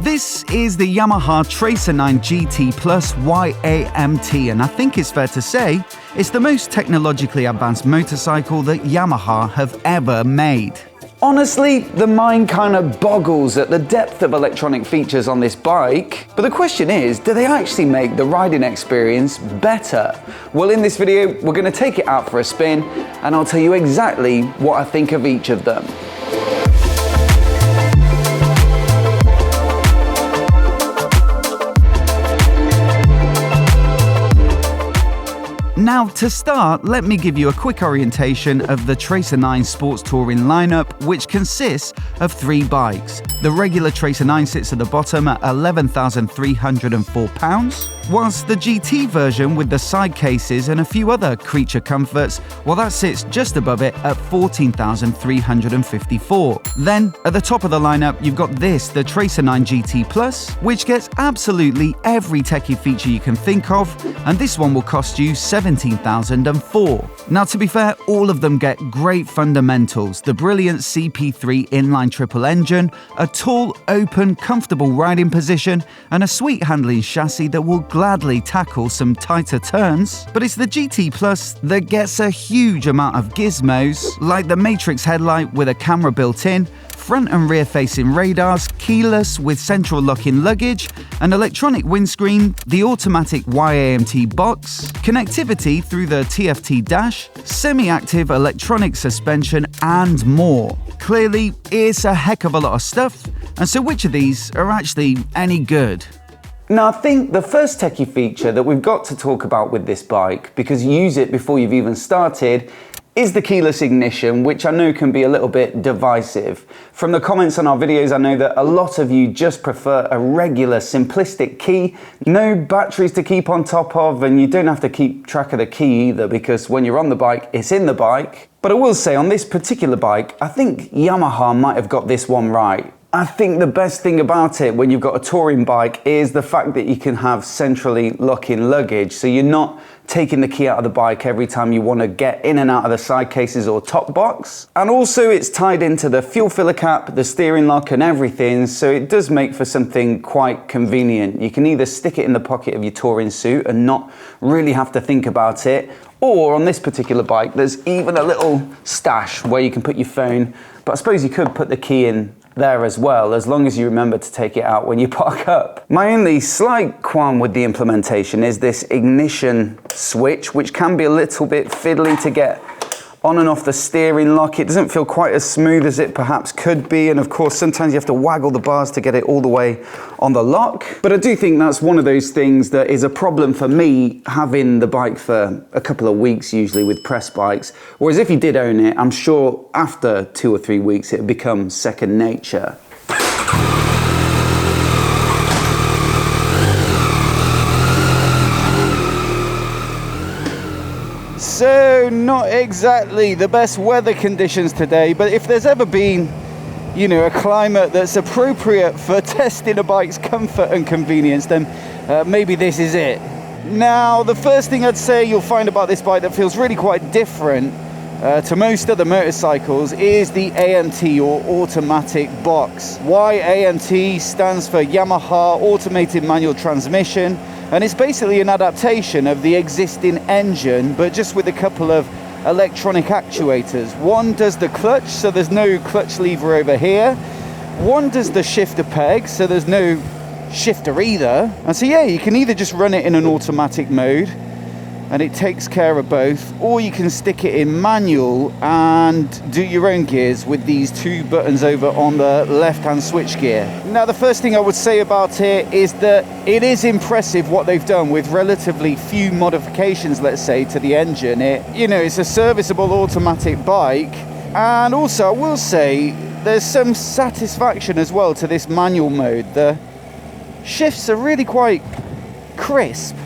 This is the Yamaha Tracer 9 GT Plus Y-AMT, and I think it's fair to say it's the most technologically advanced motorcycle that Yamaha have ever made. Honestly, the mind kind of boggles at the depth of electronic features on this bike, but the question is, do they actually make the riding experience better? Well, in this video, we're going to take it out for a spin, and I'll tell you exactly what I think of each of them. Now, to start, let me give you a quick orientation of the Tracer 9 Sports Touring lineup, which consists of 3 bikes. The regular Tracer 9 sits at the bottom at £11,304, whilst the GT version with the side cases and a few other creature comforts, well, that sits just above it at £14,354. Then, at the top of the lineup, you've got this, the Tracer 9 GT Plus, which gets absolutely every techie feature you can think of, and this one will cost you £17,004. Now, to be fair, all of them get great fundamentals, the brilliant CP3 inline triple engine, a tall, open, comfortable riding position, and a sweet handling chassis that will gladly tackle some tighter turns. But it's the GT Plus that gets a huge amount of gizmos, like the Matrix headlight with a camera built in, front and rear facing radars, keyless with central lock-in luggage, an electronic windscreen, the automatic Y-AMT box, connectivity through the TFT dash, semi-active electronic suspension, and more. Clearly, it's a heck of a lot of stuff, and so which of these are actually any good? Now, I think the first techie feature that we've got to talk about with this bike, because you use it before you've even started, is the keyless ignition, which I know can be a little bit divisive. From the comments on our videos, I know that a lot of you just prefer a regular, simplistic key, no batteries to keep on top of, and you don't have to keep track of the key either, because when you're on the bike, it's in the bike. But I will say, on this particular bike, I think Yamaha might have got this one right. I think the best thing about it when you've got a touring bike is the fact that you can have centrally lock-in luggage, so you're not taking the key out of the bike every time you want to get in and out of the side cases or top box. And also it's tied into the fuel filler cap, the steering lock and everything, so it does make for something quite convenient. You can either stick it in the pocket of your touring suit and not really have to think about it, or on this particular bike there's even a little stash where you can put your phone, but I suppose you could put the key in there as well, as long as you remember to take it out when you park up. My only slight qualm with the implementation is this ignition switch, which can be a little bit fiddly to get on and off the steering lock. It doesn't feel quite as smooth as it perhaps could be, and of course sometimes you have to waggle the bars to get it all the way on the lock. But I do think that's one of those things that is a problem for me having the bike for a couple of weeks usually with press bikes, whereas if you did own it, I'm sure after 2 or 3 weeks it would become second nature. So, not exactly the best weather conditions today, but if there's ever been, you know, a climate that's appropriate for testing a bike's comfort and convenience, then maybe this is it. Now, the first thing I'd say you'll find about this bike that feels really quite different to most other motorcycles is the AMT, or automatic box. Y-AMT stands for Yamaha Automated Manual Transmission, and it's basically an adaptation of the existing engine, but just with a couple of electronic actuators. One does the clutch, so there's no clutch lever over here. One does the shifter peg, so there's no shifter either. And so yeah, you can either just run it in an automatic mode, and it takes care of both, or you can stick it in manual and do your own gears with these 2 buttons over on the left-hand switch gear. Now, the first thing I would say about it is that it is impressive what they've done with relatively few modifications, let's say, to the engine. It's a serviceable automatic bike, and also I will say there's some satisfaction as well to this manual mode. The shifts are really quite crisp.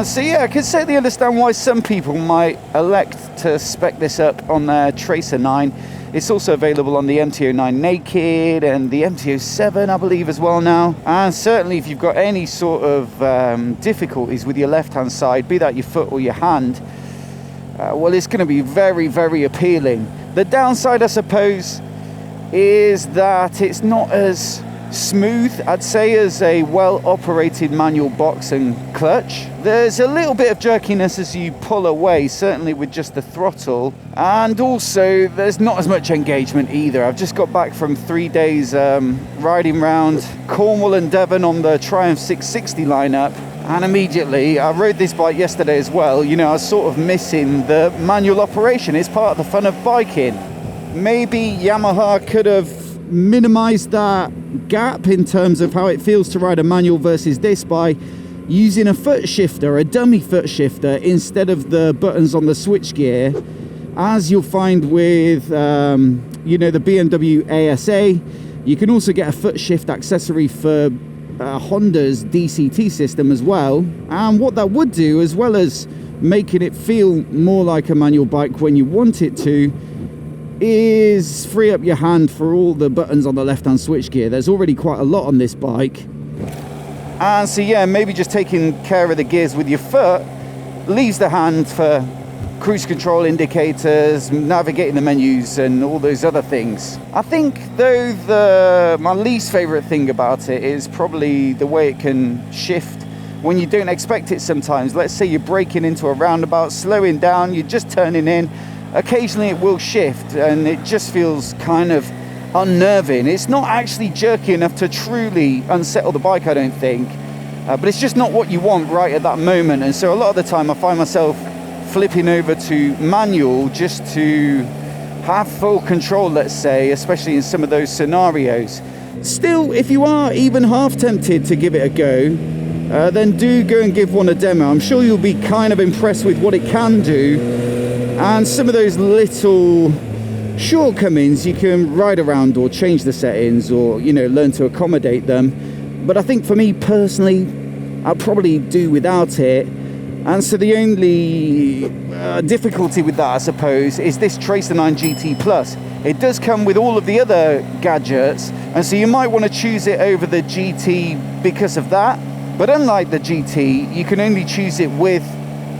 So yeah, I can certainly understand why some people might elect to spec this up on their Tracer 9. It's also available on the MT-09 Naked and the MT-07, I believe, as well now. And certainly if you've got any sort of difficulties with your left-hand side, be that your foot or your hand, well, it's going to be very, very appealing. The downside, I suppose, is that it's not as smooth, I'd say, as a well-operated manual box and clutch. There's a little bit of jerkiness as you pull away, certainly with just the throttle, and also there's not as much engagement either. I've just got back from 3 days riding around Cornwall and Devon on the Triumph 660 lineup, and immediately, I rode this bike yesterday as well, you know, I was sort of missing the manual operation. It's part of the fun of biking. Maybe Yamaha could have minimized that gap in terms of how it feels to ride a manual versus this by using a foot shifter, a dummy foot shifter, instead of the buttons on the switchgear, as you'll find with you know, the BMW ASA. You can also get a foot shift accessory for Honda's DCT system as well, and what that would do, as well as making it feel more like a manual bike when you want it to, is free up your hand for all the buttons on the left-hand switchgear. There's already quite a lot on this bike, and so yeah, maybe just taking care of the gears with your foot leaves the hand for cruise control indicators, navigating the menus and all those other things. I think though my least favorite thing about it is probably the way it can shift when you don't expect it sometimes. Let's say you're braking into a roundabout, slowing down, you're just turning in. Occasionally it will shift and it just feels kind of unnerving. It's not actually jerky enough to truly unsettle the bike, I don't think, but it's just not what you want right at that moment. And so a lot of the time I find myself flipping over to manual just to have full control, let's say, especially in some of those scenarios. Still, if you are even half tempted to give it a go, then do go and give one a demo. I'm sure you'll be kind of impressed with what it can do, and some of those little shortcomings you can ride around or change the settings, or, you know, learn to accommodate them. But I think for me personally, I'll probably do without it. And so the only difficulty with that, I suppose, is this Tracer 9 GT Plus. It does come with all of the other gadgets, and so you might want to choose it over the GT because of that. But unlike the GT, you can only choose it with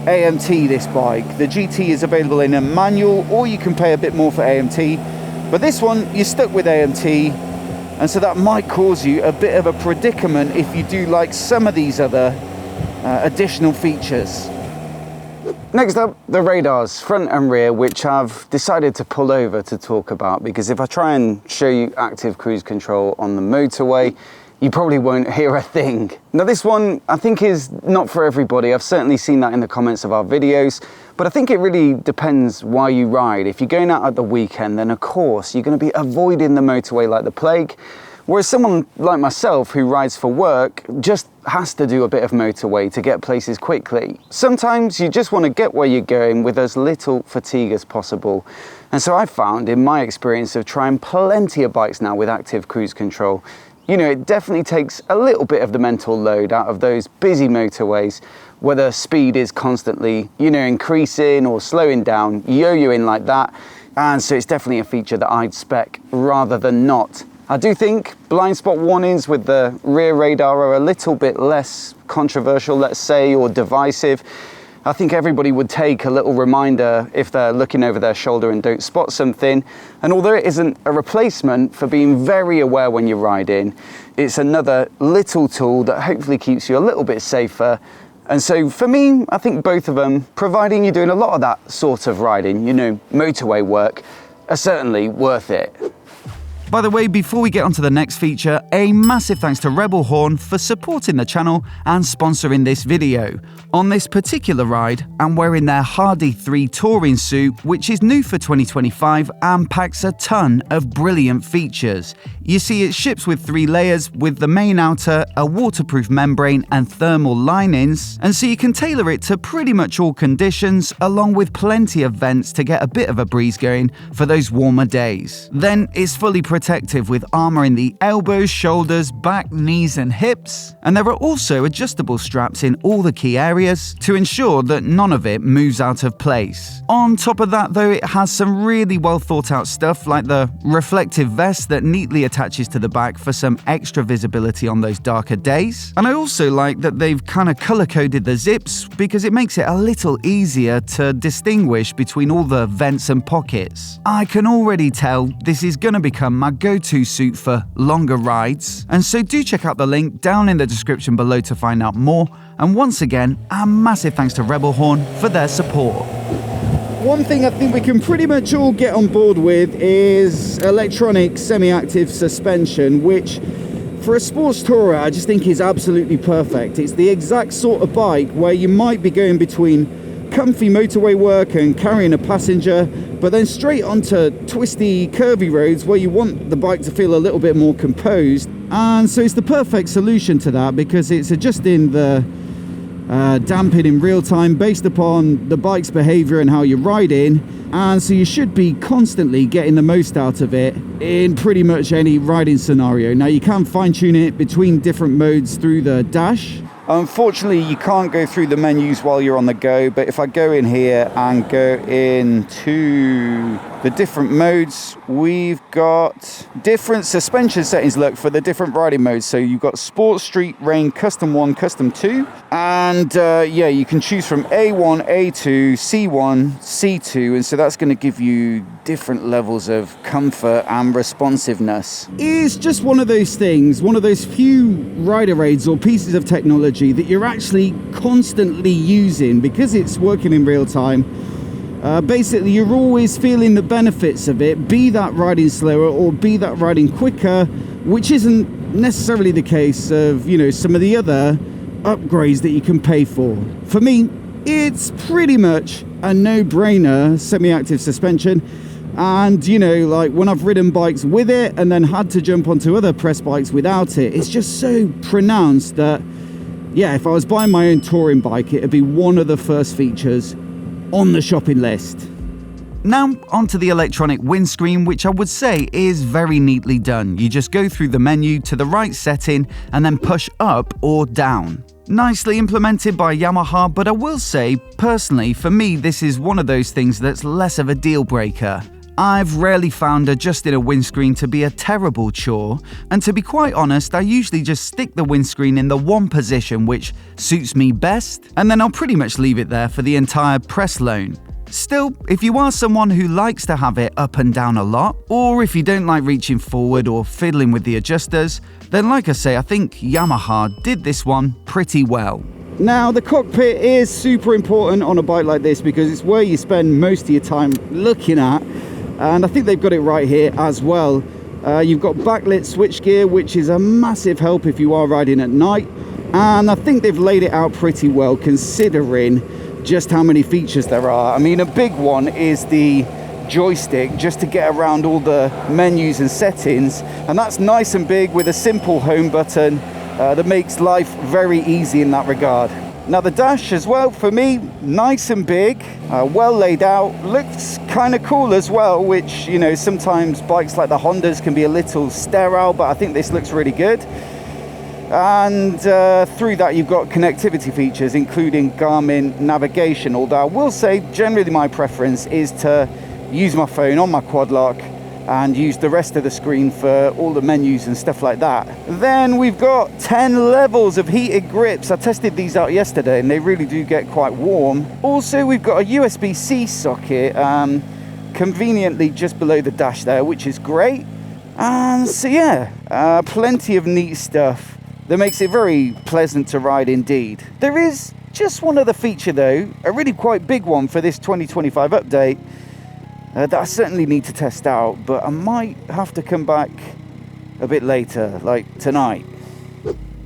AMT, this bike. The GT is available in a manual, or you can pay a bit more for AMT. But this one, you're stuck with AMT, and so that might cause you a bit of a predicament if you do like some of these other additional features. Next up, the radars, front and rear, which I've decided to pull over to talk about, because if I try and show you active cruise control on the motorway, you probably won't hear a thing. Now this one, I think, is not for everybody. I've certainly seen that in the comments of our videos, but I think it really depends why you ride. If you're going out at the weekend, then of course you're going to be avoiding the motorway like the plague. Whereas someone like myself who rides for work just has to do a bit of motorway to get places quickly. Sometimes you just want to get where you're going with as little fatigue as possible. And so I've found, in my experience of trying plenty of bikes now with active cruise control, you know, it definitely takes a little bit of the mental load out of those busy motorways where the speed is constantly, you know, increasing or slowing down, yo-yoing like that. And so it's definitely a feature that I'd spec rather than not. I do think blind spot warnings with the rear radar are a little bit less controversial, let's say, or divisive. I think everybody would take a little reminder if they're looking over their shoulder and don't spot something. And although it isn't a replacement for being very aware when you're riding, it's another little tool that hopefully keeps you a little bit safer. And so for me, I think both of them, providing you're doing a lot of that sort of riding, you know, motorway work, are certainly worth it. By the way, before we get on to the next feature, a massive thanks to Rebelhorn for supporting the channel and sponsoring this video. On this particular ride, I'm wearing their Hardy 3 touring suit, which is new for 2025 and packs a ton of brilliant features. You see, it ships with 3 layers, with the main outer, a waterproof membrane and thermal linings, and so you can tailor it to pretty much all conditions, along with plenty of vents to get a bit of a breeze going for those warmer days. Then it's fully protected protective with armor in the elbows, shoulders, back, knees and hips. And there are also adjustable straps in all the key areas to ensure that none of it moves out of place. On top of that though, it has some really well thought out stuff like the reflective vest that neatly attaches to the back for some extra visibility on those darker days. And I also like that they've kind of color coded the zips because it makes it a little easier to distinguish between all the vents and pockets. I can already tell this is going to become my go-to suit for longer rides, and so do check out the link down in the description below to find out more. And once again, a massive thanks to Rebelhorn for their support. One thing I think we can pretty much all get on board with is electronic semi-active suspension, which for a sports tourer I just think is absolutely perfect. It's the exact sort of bike where you might be going between comfy motorway work and carrying a passenger, but then straight onto twisty, curvy roads where you want the bike to feel a little bit more composed. And so it's the perfect solution to that because it's adjusting the damping in real time based upon the bike's behavior and how you're riding, and so you should be constantly getting the most out of it in pretty much any riding scenario. Now you can fine-tune it between different modes through the dash. Unfortunately, you can't go through the menus while you're on the go, but if I go in here and go into the different modes, we've got different suspension settings, look, for the different riding modes. So you've got Sport, Street, Rain, Custom 1, Custom 2, and yeah, you can choose from A1, A2, C1, C2, and so that's going to give you different levels of comfort and responsiveness. It's just one of those things, one of those few rider aids or pieces of technology that you're actually constantly using because it's working in real time. Basically, you're always feeling the benefits of it, be that riding slower or be that riding quicker, which isn't necessarily the case of, you know, some of the other upgrades that you can pay for. For me, it's pretty much a no-brainer semi-active suspension. And, you know, like when I've ridden bikes with it and then had to jump onto other press bikes without it, it's just so pronounced that, yeah, if I was buying my own touring bike, it'd be one of the first features on the shopping list. Now onto the electronic windscreen, which I would say is very neatly done. You just go through the menu to the right setting and then push up or down. Nicely implemented by Yamaha, but I will say, personally, for me, this is one of those things that's less of a deal breaker. I've rarely found adjusting a windscreen to be a terrible chore, and to be quite honest, I usually just stick the windscreen in the one position which suits me best, and then I'll pretty much leave it there for the entire press loan. Still, if you are someone who likes to have it up and down a lot, or if you don't like reaching forward or fiddling with the adjusters, then like I say, I think Yamaha did this one pretty well. Now, the cockpit is super important on a bike like this because it's where you spend most of your time looking at, and I think they've got it right here as well. You've got backlit switchgear, which is a massive help if you are riding at night, and I think they've laid it out pretty well considering just how many features there are. I mean, a big one is the joystick just to get around all the menus and settings, and that's nice and big with a simple home button that makes life very easy in that regard. Now the dash as well, for me, nice and big, well laid out, looks kind of cool as well, which, you know, sometimes bikes like the Hondas can be a little sterile, but I think this looks really good. And through that you've got connectivity features including Garmin navigation, although I will say generally my preference is to use my phone on my quad lock and use the rest of the screen for all the menus and stuff like that. Then we've got 10 levels of heated grips. I tested these out yesterday and they really do get quite warm. Also, we've got a USB-C socket conveniently just below the dash there, which is great. And so yeah, plenty of neat stuff that makes it very pleasant to ride indeed. There is just one other feature though, a really quite big one for this 2025 update, that I certainly need to test out, but I might have to come back a bit later, like tonight.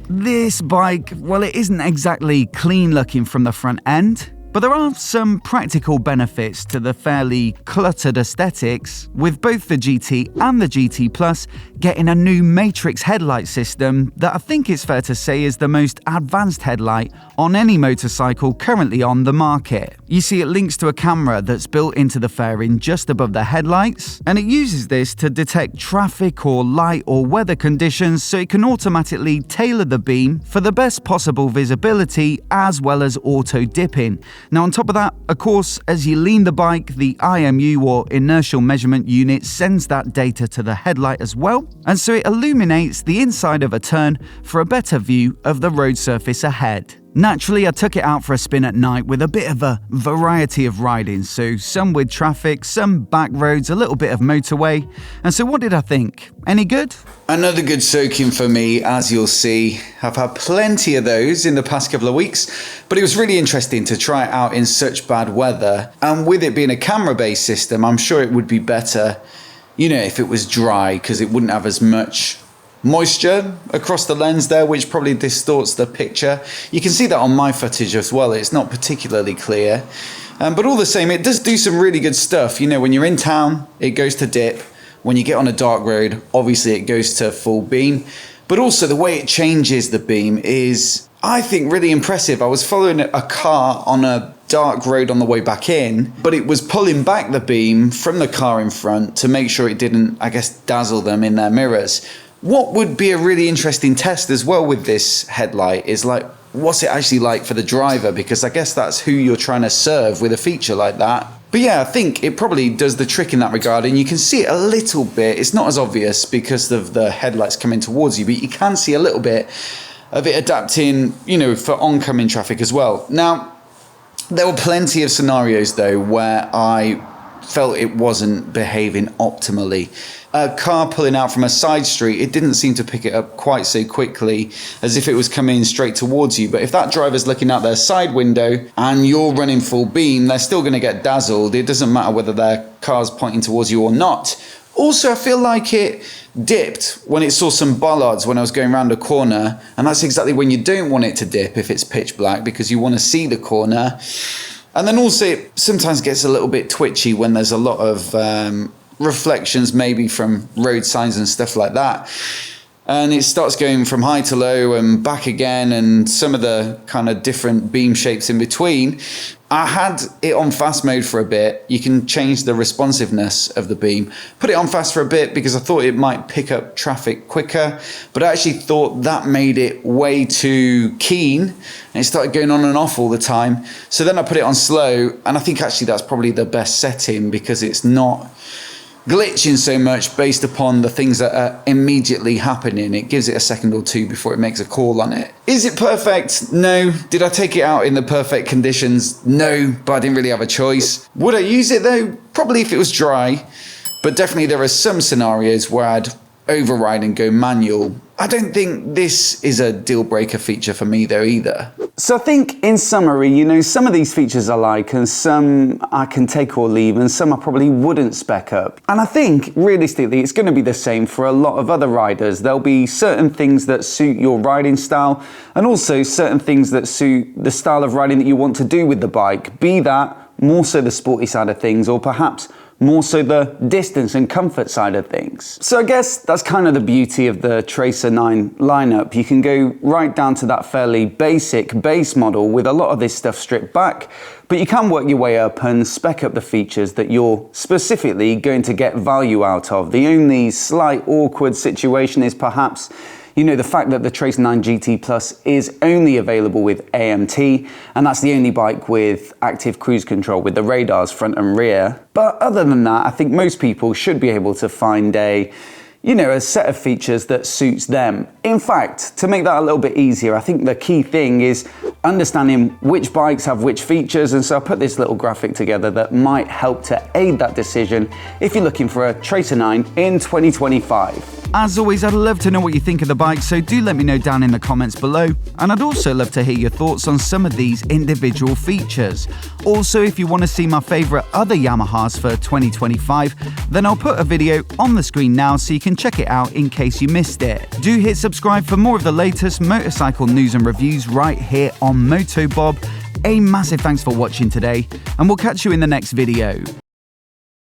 This bike, well, it isn't exactly clean looking from the front end. But there are some practical benefits to the fairly cluttered aesthetics, with both the GT and the GT Plus getting a new matrix headlight system that I think it's fair to say is the most advanced headlight on any motorcycle currently on the market. You see, it links to a camera that's built into the fairing just above the headlights, and it uses this to detect traffic or light or weather conditions, so it can automatically tailor the beam for the best possible visibility as well as auto dipping. Now on top of that, of course, as you lean the bike, the IMU or inertial measurement unit sends that data to the headlight as well, and so it illuminates the inside of a turn for a better view of the road surface ahead. Naturally, I took it out for a spin at night with a bit of a variety of riding, so some with traffic, some back roads, a little bit of motorway. And so what did I think? Any good? Another good soaking for me, as you'll see. I've had plenty of those in the past couple of weeks, but it was really interesting to try it out in such bad weather. And with it being a camera-based system, I'm sure it would be better, if it was dry, because it wouldn't have as much moisture across the lens there, which probably distorts the picture. You can see that on my footage as well. It's not particularly clear, but all the same, it does do some really good stuff. When you're in town, it goes to dip. When you get on a dark road, obviously it goes to full beam, but also the way it changes the beam is, I think, really impressive. I was following a car on a dark road on the way back in, but it was pulling back the beam from the car in front to make sure it didn't, dazzle them in their mirrors. What would be a really interesting test as well with this headlight is what's it actually like for the driver? Because I guess that's who you're trying to serve with a feature like that. But yeah, I think it probably does the trick in that regard, and you can see it a little bit. It's not as obvious because of the headlights coming towards you, but you can see a little bit of it adapting, for oncoming traffic as well. Now, there were plenty of scenarios though where I felt it wasn't behaving optimally. A car pulling out from a side street, it didn't seem to pick it up quite so quickly as if it was coming straight towards you. But if that driver's looking out their side window and you're running full beam, they're still going to get dazzled. It doesn't matter whether their car's pointing towards you or not. Also, I feel like it dipped when it saw some bollards when I was going around a corner, and that's exactly when you don't want it to dip if it's pitch black, because you want to see the corner. And then also it sometimes gets a little bit twitchy when there's a lot of reflections maybe from road signs and stuff like that, and it starts going from high to low and back again, and some of the kind of different beam shapes in between. I had it on fast mode for a bit. You can change the responsiveness of the beam. Put it on fast for a bit because I thought it might pick up traffic quicker, but I actually thought that made it way too keen, and it started going on and off all the time. So then I put it on slow, and I think actually that's probably the best setting because it's not glitching so much based upon the things that are immediately happening. It gives it a second or two before it makes a call on it. Is it perfect? No. Did I take it out in the perfect conditions? No, but I didn't really have a choice. Would I use it though? Probably if it was dry, but definitely there are some scenarios where I'd override and go manual. I don't think this is a deal breaker feature for me though either. So I think in summary, some of these features I like, and some I can take or leave, and some I probably wouldn't spec up. And I think realistically it's going to be the same for a lot of other riders. There'll be certain things that suit your riding style, and also certain things that suit the style of riding that you want to do with the bike, be that more so the sporty side of things, or perhaps more so the distance and comfort side of things. So I guess that's kind of the beauty of the Tracer 9 lineup. You can go right down to that fairly basic base model with a lot of this stuff stripped back, but you can work your way up and spec up the features that you're specifically going to get value out of. The only slight awkward situation is perhaps the fact that the Tracer 9 GT Plus is only available with AMT, and that's the only bike with active cruise control with the radars front and rear. But other than that, I think most people should be able to find a set of features that suits them. In fact, to make that a little bit easier, I think the key thing is understanding which bikes have which features, and so I put this little graphic together that might help to aid that decision if you're looking for a Tracer 9 in 2025. As always, I'd love to know what you think of the bike, so do let me know down in the comments below, and I'd also love to hear your thoughts on some of these individual features. Also, if you want to see my favourite other Yamahas for 2025, then I'll put a video on the screen now so you can check it out in case you missed it. Do hit subscribe for more of the latest motorcycle news and reviews right here on MOTOBOB. A massive thanks for watching today, and we'll catch you in the next video.